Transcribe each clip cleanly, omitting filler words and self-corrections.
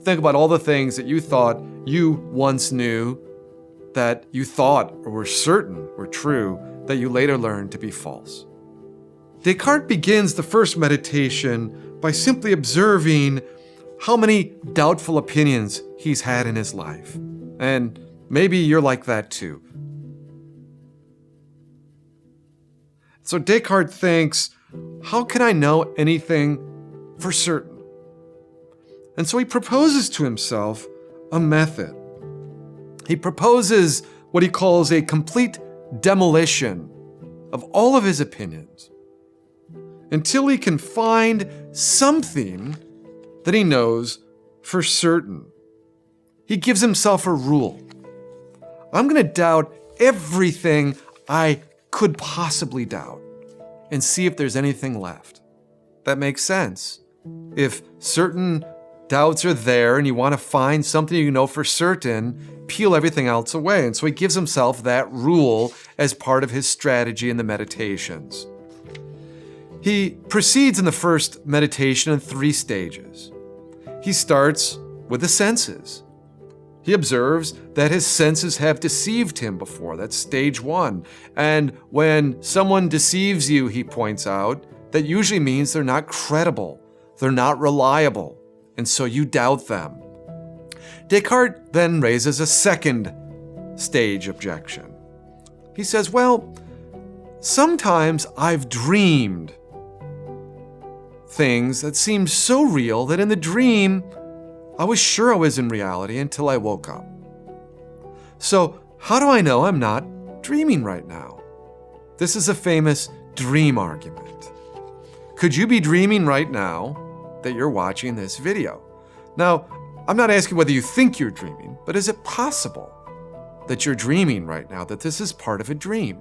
Think about all the things that you thought you once knew, that you thought or were certain were true, that you later learned to be false. Descartes begins the first meditation by simply observing how many doubtful opinions he's had in his life. And maybe you're like that too. So Descartes thinks, how can I know anything for certain? And so he proposes to himself a method. He proposes what he calls a complete demolition of all of his opinions until he can find something that he knows for certain. He gives himself a rule. I'm going to doubt everything I could possibly doubt and see if there's anything left. That makes sense. If certain doubts are there and you want to find something you know for certain, peel everything else away. And so he gives himself that rule as part of his strategy in the meditations. He proceeds in the first meditation in 3 stages. He starts with the senses. He observes that his senses have deceived him before. That's stage 1. And when someone deceives you, he points out, that usually means they're not credible, they're not reliable, and so you doubt them. Descartes then raises a second stage objection. He says, well, sometimes I've dreamed things that seemed so real that in the dream, I was sure I was in reality until I woke up. So how do I know I'm not dreaming right now? This is a famous dream argument. Could you be dreaming right now that you're watching this video? Now, I'm not asking whether you think you're dreaming, but is it possible that you're dreaming right now, that this is part of a dream?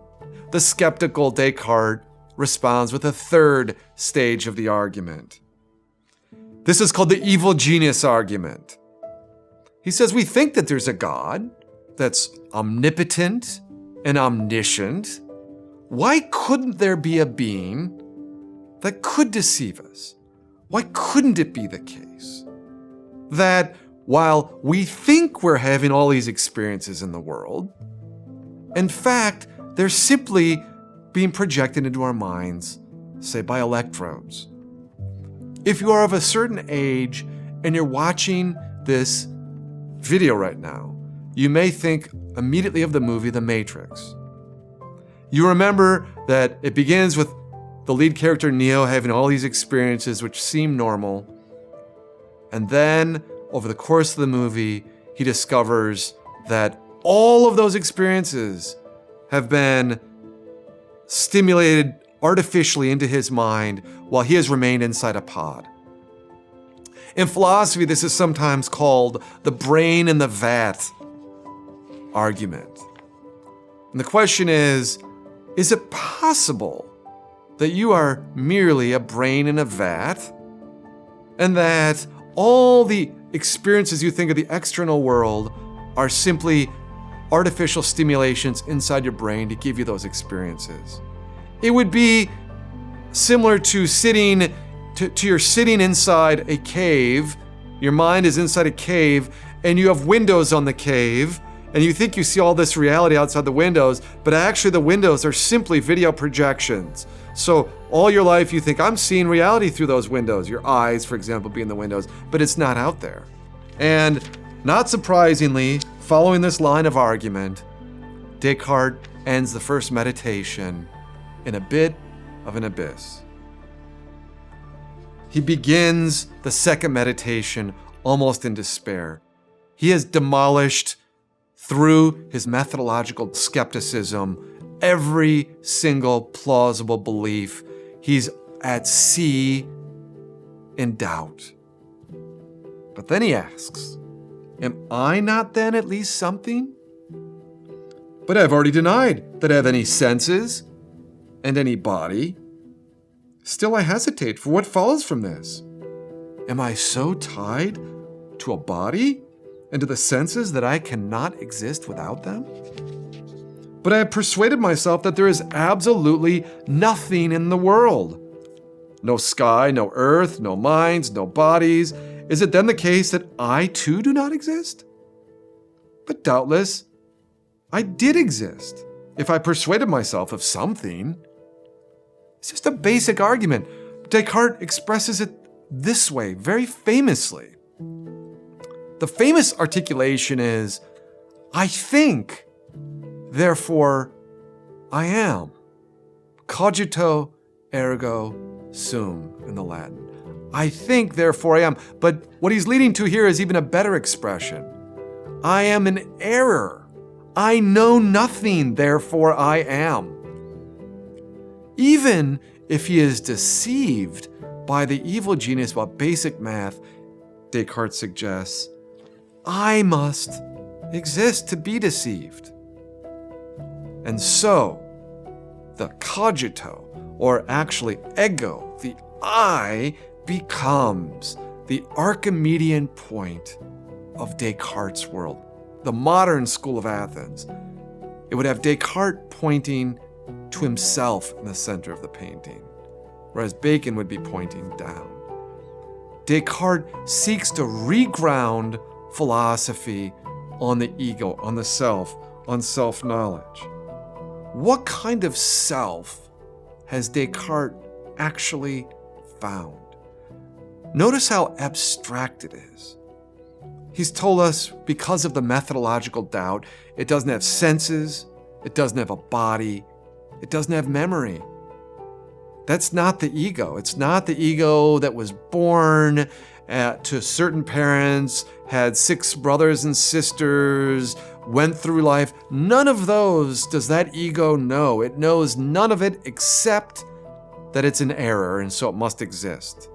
The skeptical Descartes responds with a third stage of the argument. This is called the evil genius argument. He says we think that there's a God that's omnipotent and omniscient. Why couldn't there be a being that could deceive us? Why couldn't it be the case that while we think we're having all these experiences in the world, in fact, they're simply being projected into our minds, say by electrodes? If you are of a certain age and you're watching this video right now, you may think immediately of the movie The Matrix. You remember that it begins with the lead character Neo having all these experiences which seem normal, and then over the course of the movie, he discovers that all of those experiences have been stimulated artificially into his mind while he has remained inside a pod. In philosophy, this is sometimes called the brain in the vat argument. And the question is it possible that you are merely a brain in a vat and that all the experiences you think of the external world are simply artificial stimulations inside your brain to give you those experiences? It would be similar to you're sitting inside a cave, your mind is inside a cave, and you have windows on the cave, and you think you see all this reality outside the windows, but actually the windows are simply video projections. So all your life you think, I'm seeing reality through those windows, your eyes, for example, being the windows, but it's not out there. And not surprisingly, following this line of argument, Descartes ends the first meditation in a bit of an abyss. He begins the second meditation almost in despair. He has demolished, through his methodological skepticism, every single plausible belief. He's at sea in doubt. But then he asks, am I not then at least something? But I've already denied that I have any senses and any body. Still I hesitate, for what follows from this? Am I so tied to a body and to the senses that I cannot exist without them? But I have persuaded myself that there is absolutely nothing in the world. No sky, no earth, no minds, no bodies, Is it then the case that I too do not exist? But doubtless, I did exist if I persuaded myself of something. It's just a basic argument. Descartes expresses it this way, very famously. The famous articulation is, I think, therefore I am. Cogito ergo sum in the Latin. I think, therefore I am. But what he's leading to here is even a better expression. I am in error. I know nothing, therefore I am. Even if he is deceived by the evil genius about basic math, Descartes suggests, I must exist to be deceived. And so, the cogito, or actually ego, the I, becomes the Archimedean point of Descartes' world, the modern school of Athens. It would have Descartes pointing to himself in the center of the painting, whereas Bacon would be pointing down. Descartes seeks to reground philosophy on the ego, on the self, on self-knowledge. What kind of self has Descartes actually found? Notice how abstract it is. He's told us because of the methodological doubt, it doesn't have senses, it doesn't have a body, it doesn't have memory. That's not the ego. It's not the ego that was born to certain parents, had 6 brothers and sisters, went through life. None of those does that ego know. It knows none of it except that it's an error and so it must exist.